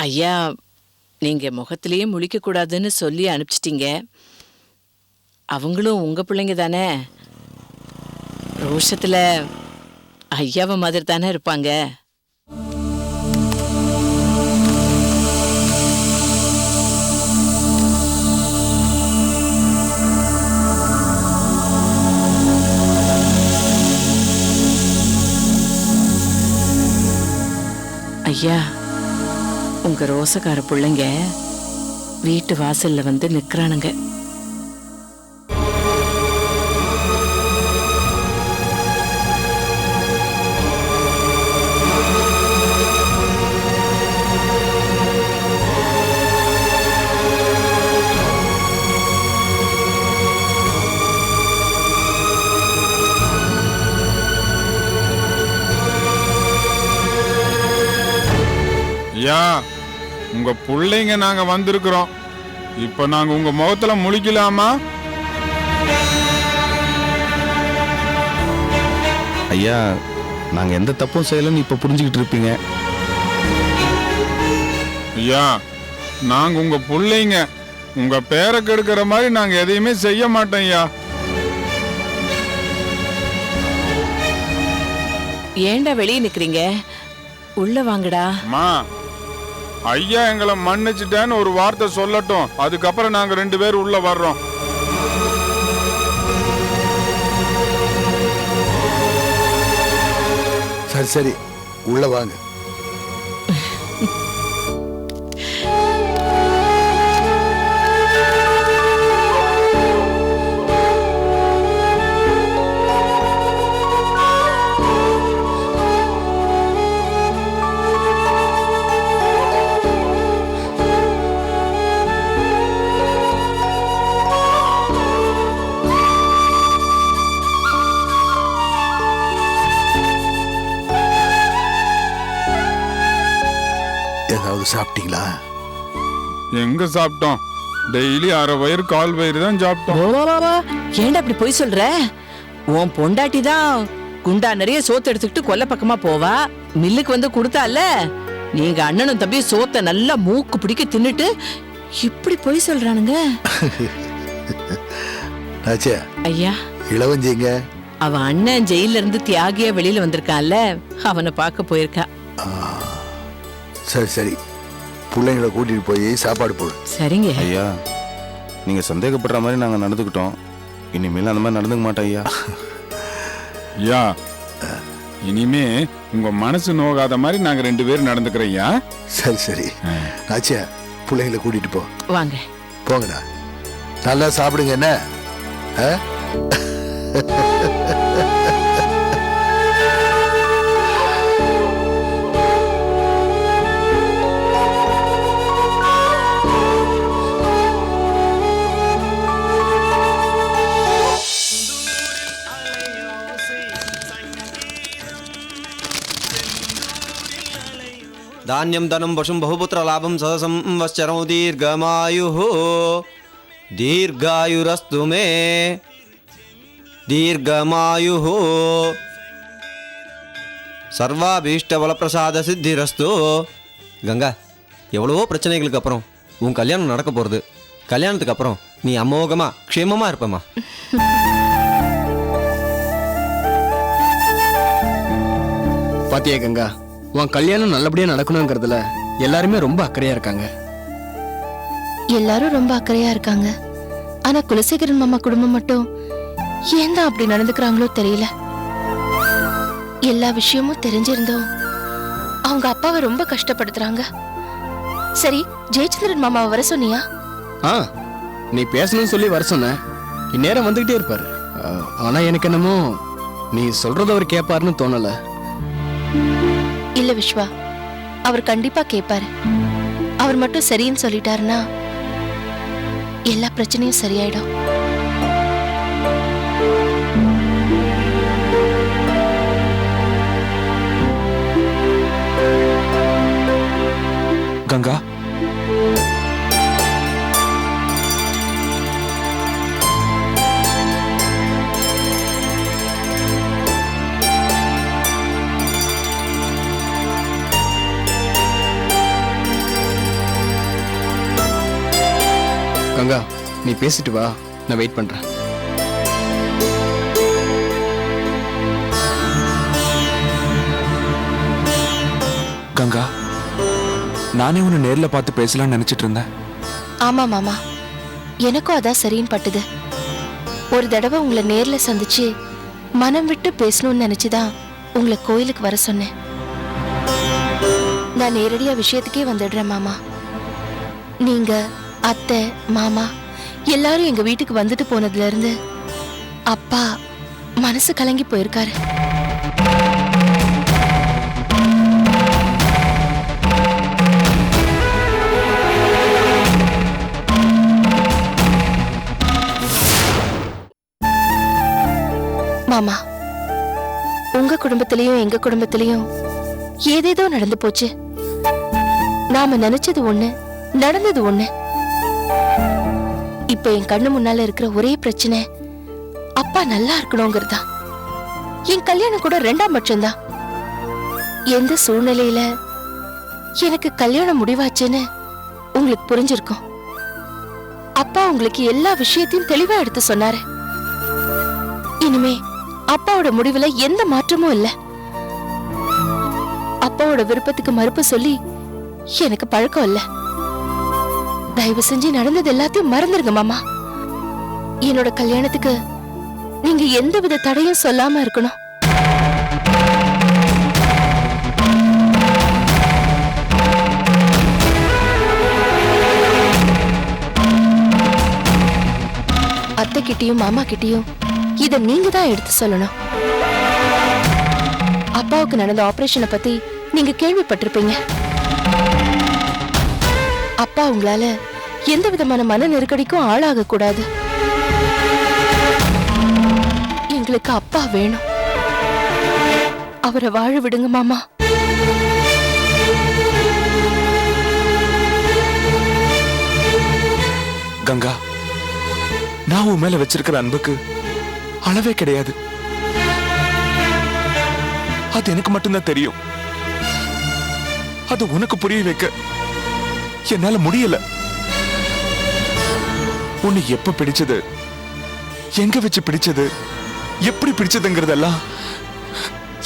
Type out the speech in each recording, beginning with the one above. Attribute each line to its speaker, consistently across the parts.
Speaker 1: ஐயா, நீங்க முகத்திலேயே முழிக்க கூடாதுன்னு சொல்லி அனுப்பிச்சிட்டீங்க. அவங்களும் உங்க பிள்ளைங்க தானே. ரோஷத்துல ஐயாவை மாதிரி தானே இருப்பாங்க. ஐயா, உங்க ரோசக்கார பிள்ளைங்க வீட்டு வாசல்ல வந்து நிக்கிறானுங்க.
Speaker 2: ஐயா, உங்க பிள்ளைங்க நாங்க வந்திருக்கிறோம். இப்ப நாங்க உங்க முகத்துல முழிக்கலாமா?
Speaker 3: ஐயா, நாங்க எந்த தப்பும் செய்யலன்னு இப்ப புரிஞ்சுக்கிட்டு இருப்பீங்க.
Speaker 2: ஐயா, நாங்க உங்க பிள்ளைங்க. உங்க பேரை கெடுக்கிற மாதிரி நாங்க எதையுமே செய்ய மாட்டோம் ஐயா.
Speaker 1: ஏண்டா வெளியே நிக்கிறீங்க? உள்ள வாங்கடா.
Speaker 2: அம்மா, ஐயா எங்களை மன்னிச்சுட்டேன்னு ஒரு வார்த்தை சொல்லட்டும், அதுக்கப்புறம் நாங்க 2 பேரும் உள்ள வர்றோம்.
Speaker 4: சரி சரி, உள்ள வாங்க. ஏதாவது சாப்பிட்டீங்களா?
Speaker 2: எங்க சாப்பிட்டோம்? டெய்லி 1/2 வயிறு 1/4 வயிறு தான் சாப்பிட்டோம்.
Speaker 1: ஏண்டா அப்படி போய் சொல்ற? உன் பொண்டாட்டி தான் குண்டா நிறைய சோத்து எடுத்துக்கிட்டு கொல்ல பக்கமா போவா. மில்லுக்கு வந்து கொடுத்தால, நீங்க அண்ணனும் தம்பி சோத்த நல்லா மூக்கு பிடிக்க தின்னுட்டு இப்படி போய் சொல்றானுங்க. ஐயா,
Speaker 4: இளவஞ்சிங்க
Speaker 1: அவன் அண்ணன் ஜெயில இருந்து தியாகியா வெளியில வந்திருக்கான்ல, அவனை பார்க்க போயிருக்கா.
Speaker 4: சரி சரி, பிள்ளைங்களை கூட்டிட்டு போய் சாப்பாடு போடு.
Speaker 1: சரிங்க
Speaker 3: ஐயா, நீங்க சந்தேகப்படுற மாதிரி நாங்க நடந்துக்கிட்டோம். இனிமேல் அந்த மாதிரி நடந்துக்க மாட்டோம் ஐயா.
Speaker 2: ஐயா, இனிமே உங்க மனசு நோகாத மாதிரி நாங்க 2 பேரும் நடந்துக்கிறோம் ஐயா.
Speaker 4: சரி சரி, ஆச்சியா பிள்ளைங்களை கூட்டிட்டு போ.
Speaker 1: வாங்க.
Speaker 4: போங்கடா, நல்லா சாப்பிடுங்க. என்ன
Speaker 5: धान्यं धनं पशुं बहुपुत्र लाभं सदसं वश्चरौ दीर्घमायुः दीर्घायुरस्तु मे दीर्घमायुः सर्वाभीष्टबलप्रसाद सिद्धिरस्तु. கங்கா, எவ்வளவோ பிரச்சனைகளுக்கு அப்புறம் உன் கல்யாணம் நடக்க போகிறது. கல்யாணத்துக்கு அப்புறம் நீ அமோகமா க்ஷேமமா இருப்பமா.
Speaker 6: பாத்தியா கங்கா, உன் கல்யாணம் நல்லபடியா நடக்கணுங்கிறதுல எல்லாருமே ரொம்ப அக்கறையா இருக்காங்க.
Speaker 7: எல்லாரும் ரொம்ப அக்கறையா இருக்காங்க. ஆனா குலசேகரன் மாமா குடும்பம் மட்டும் ஏன் தான் அப்படி நடந்துக்கிறாங்களோ தெரியல. எல்லா விஷயமும் தெரிஞ்சிருந்தோம் அவங்க அப்பாவை ரொம்ப கஷ்டப்படுத்துறாங்க. சரி, ஜெயச்சந்திரன் மாமாவை வர சொன்னியா?
Speaker 6: நீ பேசணும்னு சொல்லி வர சொன்ன. இந்நேரம் வந்துகிட்டே இருப்பாரு. ஆனா எனக்கு என்னமோ நீ சொல்றத அவர் கேட்பாருன்னு தோணல.
Speaker 7: இல்ல விஸ்வா, அவர் கண்டிப்பா கேட்பாரு. அவர் மட்டும் சரின்னு சொல்லிட்டாருன்னா எல்லா பிரச்சனையும் சரியாயிடும்.
Speaker 3: கங்கா,
Speaker 6: நீ பேசிட்டு வா, நான் வெயிட் பண்றேன்.
Speaker 8: கங்கா, நானே உன்னை நேர்ல பார்த்து பேசலாம்னு நினைச்சிட்டு இருந்தேன்.
Speaker 7: ஆமா மாமா, எனக்கும் அதான் சரின்னு பட்டுது. ஒரு தடவை உங்களை நேர்ல சந்திச்சு மனம் விட்டு பேசணும்னு நினைச்சுதான் உங்களை கோயிலுக்கு வர சொன்னேன். நான் நேரடியா விஷயத்துக்கே வந்துடுறேன் மாமா. நீங்க, அத்தை, மாமா எல்லாரும் எங்க வீட்டுக்கு வந்துட்டு போனதுல இருந்து அப்பா மனசு கலங்கி போயிருக்காரு. மாமா, உங்க குடும்பத்திலயும் எங்க குடும்பத்திலயும் ஏதேதோ நடந்து போச்சு. நாம நினைச்சது ஒண்ணு, நடந்தது ஒண்ணு. இப்ப என் கண்ணு முன்னால இருக்கிற ஒரே பிரச்சனை அப்பா நல்லா இருக்கணுங்கிறதா. என் கல்யாணம் கூட 2ஆம் பட்சம்தான். எந்த சூழ்நிலையில எனக்கு கல்யாணம் முடிவாச்சுன்னு உங்களுக்கு புரிஞ்சிருக்கும். அப்பா உங்களுக்கு எல்லா விஷயத்தையும் தெளிவா எடுத்து சொன்னாரு. இனிமே அப்பாவோட முடிவுல எந்த மாற்றமும் இல்ல. அப்பாவோட விருப்பத்துக்கு மறுப்பு சொல்லி எனக்கு பழக்கம் இல்ல. தயவு செஞ்சு நடந்தது எல்லாத்தையும் மறந்துருங்க மாமா. என்னோட கல்யாணத்துக்கு நீங்க எந்தவித தடையும் சொல்லாம இருக்கணும். அத்தை கிட்டயும் மாமா கிட்டயும் இத நீங்க தான் எடுத்து சொல்லணும். அப்பாவுக்கு நடந்த ஆபரேஷனை பத்தி நீங்க கேள்விப்பட்டிருப்பீங்க. அப்பா உங்களால எந்த விதமான மன நெருக்கடிக்கும் ஆளாக கூடாது. எங்களுக்கு அப்பா வேணும். அவரை வாழ விடுங்க மாமா.
Speaker 8: கங்கா, நான் உன் மேல வச்சிருக்கிற அன்புக்கு அளவே கிடையாது. அது எனக்கு மட்டும்தான் தெரியும். அது உனக்கு புரிய வைக்க என்னால முடியல. உன்னை எப்ப பிடிச்சது, எங்க வச்சு பிடிச்சது, எப்படி பிடிச்சதுங்கிறதெல்லாம்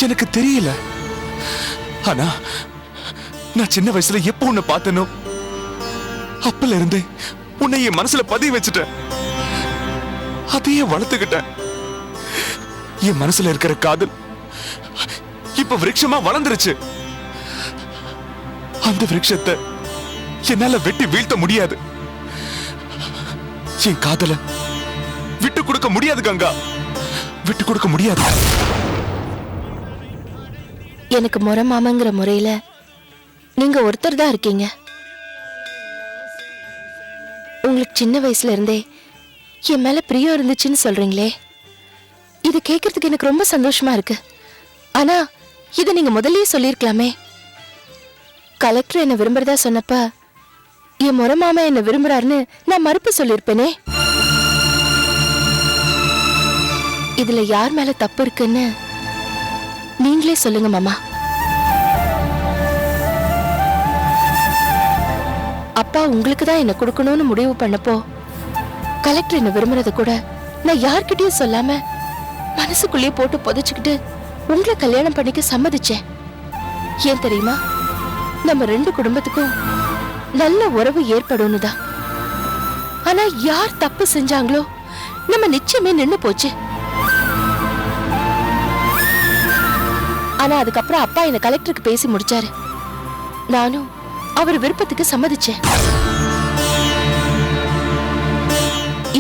Speaker 8: எனக்கு தெரியல. ஆனா நான் சின்ன வயசுல எப்ப உன்னை பார்த்தனோ அப்பல இருந்தே உன்னை என் மனசுல பதிய வச்சுட்டேன். அதையே வளர்த்துக்கிட்டேன். என் மனசுல இருக்கிற காதல் இப்ப விருட்சமா வளர்ந்துருச்சு. அந்த விருட்சத்தை என்னால வெட்டி வீழ்த்த முடியாது. என் காதல விட்டு கொடுக்க முடியாது கங்கா, விட்டு கொடுக்க முடியாது.
Speaker 7: எனக்கு முறை மாமாங்கிற முறையில நீங்க ஒருத்தர் தான் இருக்கீங்க. உங்களுக்கு சின்ன வயசுல இருந்தே என் மேல பிரியம் இருந்துச்சுன்னு சொல்றீங்களே, இது கேட்கறதுக்கு எனக்கு ரொம்ப சந்தோஷமா இருக்கு. ஆனா இத நீங்க முதல்லயே சொல்லிருக்கலாமே. கலெக்டர் என்ன விரும்புறதா சொன்னப்ப என் முறை மாமா என்ன விரும்புறாருன்னு நான் மறுப்பு சொல்லிருப்பேனே. இதுல யார் மேல தப்பு இருக்குன்னு நீங்களே சொல்லுங்க மாமா. அப்பா உங்களுக்கு தான் என்ன கொடுக்கணும்னு முடிவு பண்ணப்போ கலெக்டர் என்ன விரும்புறத கூட நான் யார்கிட்டயும் சொல்லாம மனசுக்குள்ளேயே போட்டு புதைச்சுக்கிட்டு உங்களை கல்யாணம் பண்ணிக்க சம்மதிச்சேன். ஏன் தெரியுமா? நம்ம 2 குடும்பத்துக்கும் நல்ல உறவு ஏற்படும்னு தான். ஆனா யார் தப்பு செஞ்சாங்களோ நம்ம நிச்சயமே நின்னு போச்சு. ஆனா அதுக்கப்புறம் அப்பா என்ன கலெக்டருக்கு பேசி முடிச்சாரு. நானும் அவர் விருப்பத்துக்கு சம்மதிச்சேன்.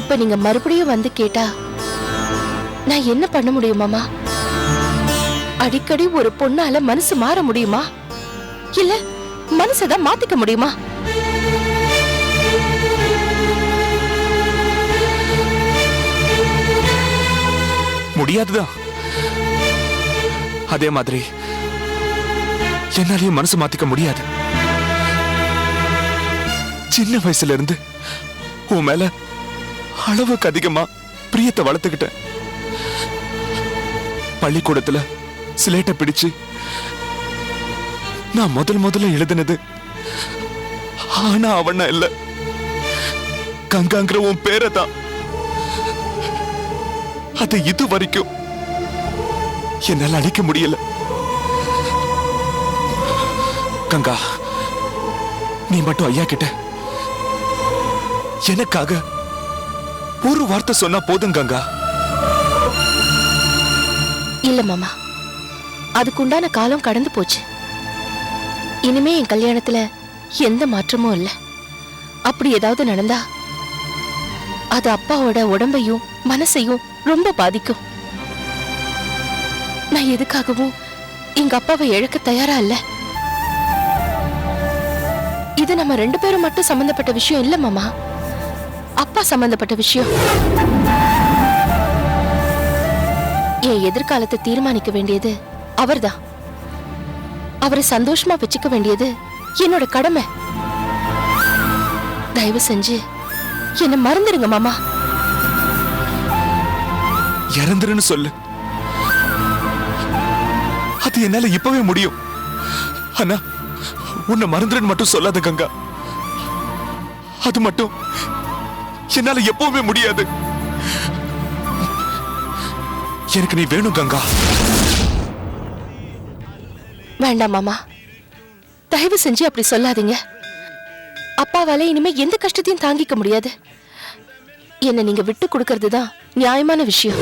Speaker 7: இப்ப நீங்க மறுபடியும் வந்து கேட்டா நான் என்ன பண்ண முடியுமாமா? அடிக்கடி ஒரு பொண்ணால மனசு மாற முடியுமா? இல்ல மனசதான் மாத்திக்க முடியுமா?
Speaker 8: முடியாதுதான். அதே மாதிரி என்னாலையும் மனசு மாத்திக்க முடியாது. சின்ன வயசுல இருந்து உன் மேல அளவுக்கு அதிகமா பிரியத்தை வளர்த்துக்கிட்டேன். பள்ளிக்கூடத்துல சிலேட்டை பிடிச்சு நான் முதல்ல எழுதினது ஆனா அவனா இல்ல, கங்காங்கிற உன் பேரை தான். அதை இது வரைக்கும் என்னால அழிக்க முடியல. கங்கா, நீ மட்டும் ஐயா கிட்ட எனக்காக ஒரு வார்த்தை சொன்னா போதும் கங்கா.
Speaker 7: இல்ல மாமா, அதுக்குண்டான காலம் கடந்து போச்சு. இனிமே என் கல்யாணத்துல எந்த மாற்றமும் இல்ல. அப்படி ஏதாவது நடந்தா அது அப்பாவோட உடம்பையும் மனசையும் ரொம்ப பாதிக்கும். நான் எதுக்காகவும் எங்க அப்பாவை இழக்க தயாரா இல்ல. இது நம்ம 2 பேரும் மட்டும் சம்பந்தப்பட்ட விஷயம் இல்ல மாமா, அப்பா சம்பந்தப்பட்ட விஷயம். என் எதிர்காலத்தை தீர்மானிக்க வேண்டியது அவர்தான். அவரை சந்தோஷமா வச்சுக்க வேண்டியது என்னோட கடமை. தயவு செஞ்சு என்ன மறந்துடுங்க மாமா.
Speaker 8: இறந்துருன்னு சொல்லு, அது என்னால இப்பவே முடியும். ஆனா உன்னை மறந்துருன்னு மட்டும் சொல்லாத கங்கா. அது மட்டும் என்னால எப்பவுமே முடியாது. எனக்கு நீ வேணும் கங்கா.
Speaker 7: வேண்டாம் மாமா, தயவு செஞ்சு அப்படி சொல்லாதீங்க. அப்பாவால இனிமே எந்த கஷ்டத்தையும் தாங்கிக்க முடியாது. என்ன நீங்க விட்டு கொடுக்கறது தான் நியாயமான விஷயம்.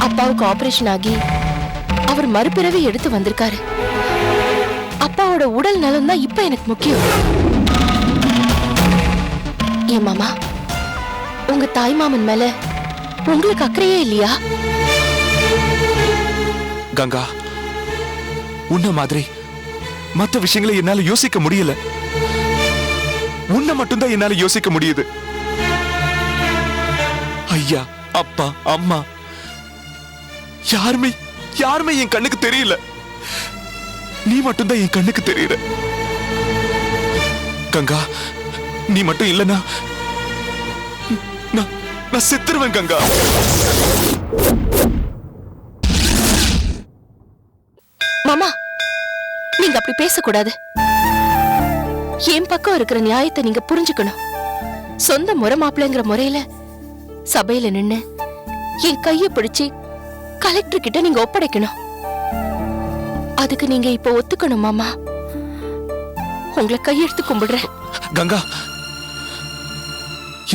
Speaker 7: அப்பாவுக்கு ஆபரேஷன் ஆகி அவர் மறுபிறவி எடுத்து வந்திருக்காரு. அப்பாவோட உடல் நலம் தான் இப்ப எனக்கு முக்கியம். ஏன் மாமா, உங்க தாய் மாமன் மேல உங்களுக்கு அக்கறையே இல்லையா?
Speaker 8: கங்கா, உன்ன மாதிரி மற்ற விஷயங்களை என்னால யோசிக்க முடியல. உன்னை மட்டும்தான் என்னால யோசிக்க முடியுது. ஐயா, அப்பா, அம்மா யாருமே என் கண்ணுக்கு தெரியல. நீ மட்டும்தான் என் கண்ணுக்கு தெரியற. கங்கா, நீ மட்டும் இல்லனா நான் செத்துருவேன் கங்கா.
Speaker 7: மாமா, நீங்க அப்படி பேசக்கூடாது. என் பக்கம் இருக்கிற நியாயத்தை நீங்க புரிஞ்சுக்கணும். சொந்த முறை மாப்பிள்ளைங்கிற முறையில சபையில நின்னு என் கைய பிடிச்சு கலெக்டர் கிட்ட நீங்க ஒப்படைக்கணும். அதுக்கு நீங்க இப்ப ஒத்துக்கணும் மாமா. உங்களை கையெடுத்து கும்பிடுறேன்.
Speaker 8: கங்கா,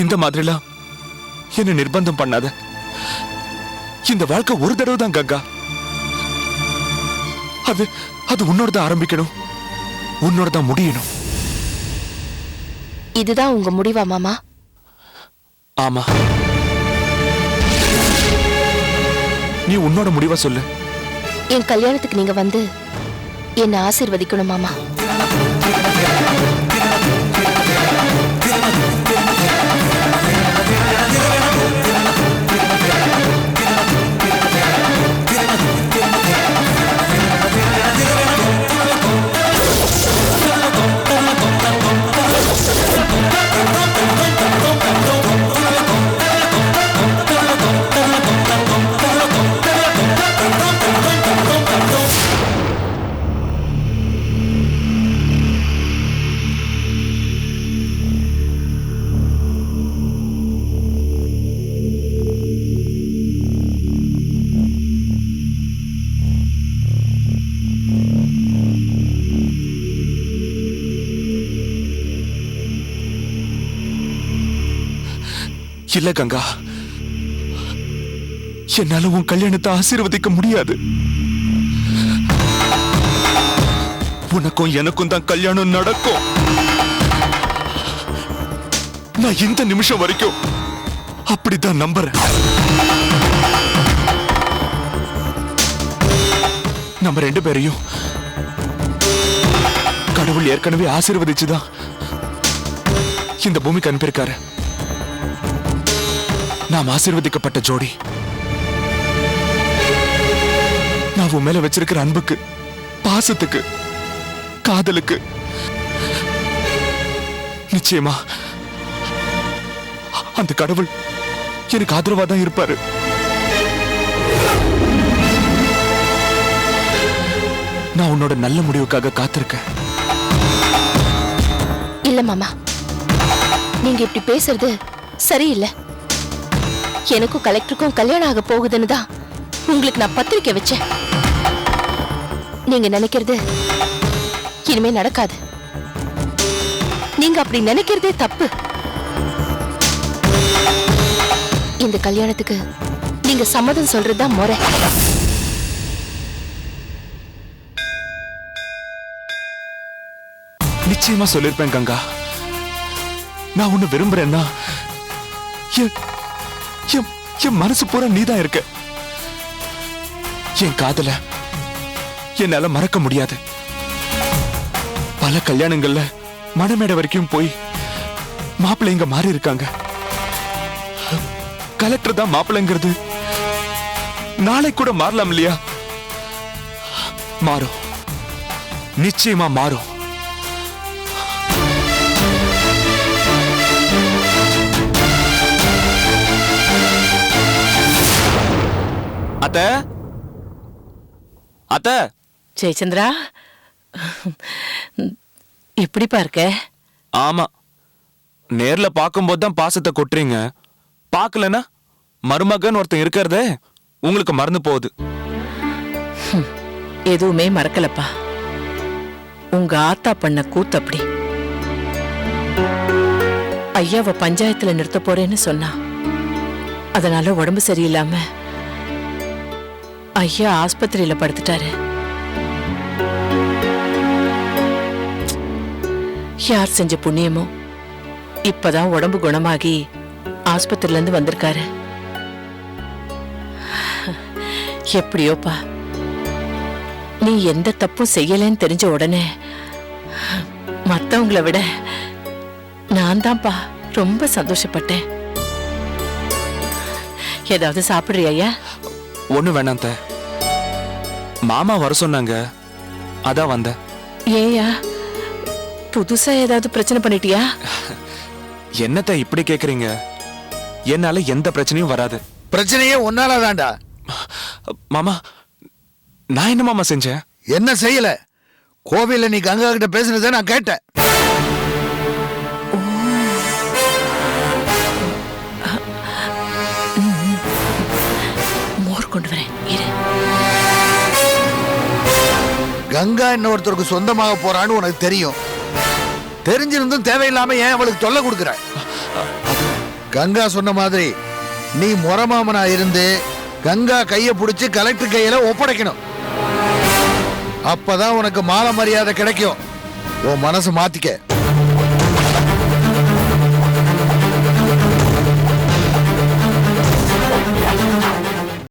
Speaker 8: இந்த மாதிரிலாம் என்ன நிர்பந்தம் பண்ணாத. இந்த வாழ்க்கை ஒரு தடவை தான் கங்கா. அது உன்னோட தான் ஆரம்பிக்கணும், உன்னோட தான் முடியணும்.
Speaker 7: இதுதான் உங்க முடிவா மாமா?
Speaker 8: ஆமா. நீ உன்னோட முடிவா சொல்லு.
Speaker 7: என் கல்யாணத்துக்கு நீங்க வந்து என்ன ஆசீர்வதிக்கணும் மாமா.
Speaker 8: இல்ல கங்கா, என்னால உன் கல்யாணத்தை ஆசீர்வதிக்க முடியாது. உனக்கும் எனக்கும் தான் கல்யாணம் நடக்கும். நான் இந்த நிமிஷம் வரைக்கும் அப்படிதான் நம்புறேன். நம்ம 2 பேரையும் கடவுள் ஏற்கனவே ஆசீர்வதிச்சுதான் இந்த பூமிக்கு அனுப்பியிருக்காரு. நாம் ஆசீர்வதிக்கப்பட்ட ஜோடி. நான் உன் மேல வச்சிருக்கிற அன்புக்கு, பாசத்துக்கு, காதலுக்கு நிச்சயமா அந்த கடவுள் எனக்கு ஆதரவா தான் இருப்பாரு. நான் உன்னோட நல்ல முடிவுக்காக காத்திருக்கேன்.
Speaker 7: இல்ல மாமா, நீங்க இப்படி பேசுறது சரியில்லை. எனக்கும் கலெக்டருக்கும் கல்யாணம் ஆக போகுதுன்னு தான் உங்களுக்கு நான் பத்திரிக்கை வச்சேன். நீங்க நினைக்கிறது இனிமே நடக்காது. நீங்க அப்படி நினைக்கிறதே தப்பு. இந்த கல்யாணத்துக்கு நீங்க சம்மதம் சொல்றதுதான் முறை.
Speaker 8: நிச்சயமா சொல்லிருப்பேன் கங்கா. நான் உன்னை விரும்புறேன்னா என் மனசு பூரா நீதான் இருக்க. என் காதல என்னால மறக்க முடியாது. பல கல்யாணங்கள்ல மணமேடை வரைக்கும் போய் மாப்பிள்ளைங்க மாறி இருக்காங்க. கலெக்டர் தான் மாப்பிள்ளைங்கிறது நாளை கூட மாறலாம் இல்லையா? மாறும், நிச்சயமா மாறும். அத்த அத்த
Speaker 1: ஜெயச்சந்திரா, எப்படிப்பா இருக்க?
Speaker 8: ஆமா, நேர்ல பார்க்கும்போது தான் பாசத்தை கொட்டுறீங்க. பார்க்கலனா மருமகன் ஒருத்தன் இருக்கிறதே உங்களுக்கு மறந்து போகுது.
Speaker 1: எதுவுமே மறக்கலப்பா. உங்க ஆத்தா பண்ண கூத்து அப்படி. ஐயாவை பஞ்சாயத்துல நிறுத்த போறேன்னு சொன்னா, அதனால உடம்பு சரியில்லாம ஐயா ஆஸ்பத்திரியில படுத்துட்டாரு. யார் செஞ்ச புண்ணியமோ இப்பதான் உடம்பு குணமாகி ஆஸ்பத்திரில இருந்து வந்திருக்காரு. எப்படியோப்பா, நீ எந்த தப்பும் செய்யலன்னு தெரிஞ்ச உடனே மத்தவங்களை விட நான் தான்ப்பா ரொம்ப சந்தோஷப்பட்டேன். ஏதாவது சாப்பிடுறியா?
Speaker 8: ஒண்ணு வேணாம் த, மாமா வர சொன்னாங்க, அதான் வந்த.
Speaker 1: ஏயா, புதுசா ஏதாவது பிரச்சனை பண்ணிட்டியா?
Speaker 8: என்னத்த இப்படி கேக்குறீங்க? என்னால எந்த பிரச்சனையும் வராது.
Speaker 4: பிரச்சனையே ஒன்னாலதான்டா.
Speaker 8: மாமா, நான் என்ன மாமா செஞ்சேன்?
Speaker 4: என்ன செய்யல? கோவில்ல நீ கங்கா கிட்ட பேசுனதை நான் கேட்டேன்.
Speaker 1: மோர் கொண்டு வரேன் இரு.
Speaker 4: கங்கா இன்னொருத்தருக்கு சொந்தமாக போறான்னு உனக்கு தெரியும். தெரிஞ்சிருந்தும் தேவையில்லாம ஏன் அவளுக்கு தொல்லை கொடுக்குற? கங்கா சொன்ன மாதிரி நீ முறமாமனா இருந்து கங்கா கைய பிடிச்சு கலெக்டர் கையில ஒப்படைக்கணும். அப்பதான் உனக்கு மான மரியாதை கிடைக்கும். உன் மனசு மாத்திக்க.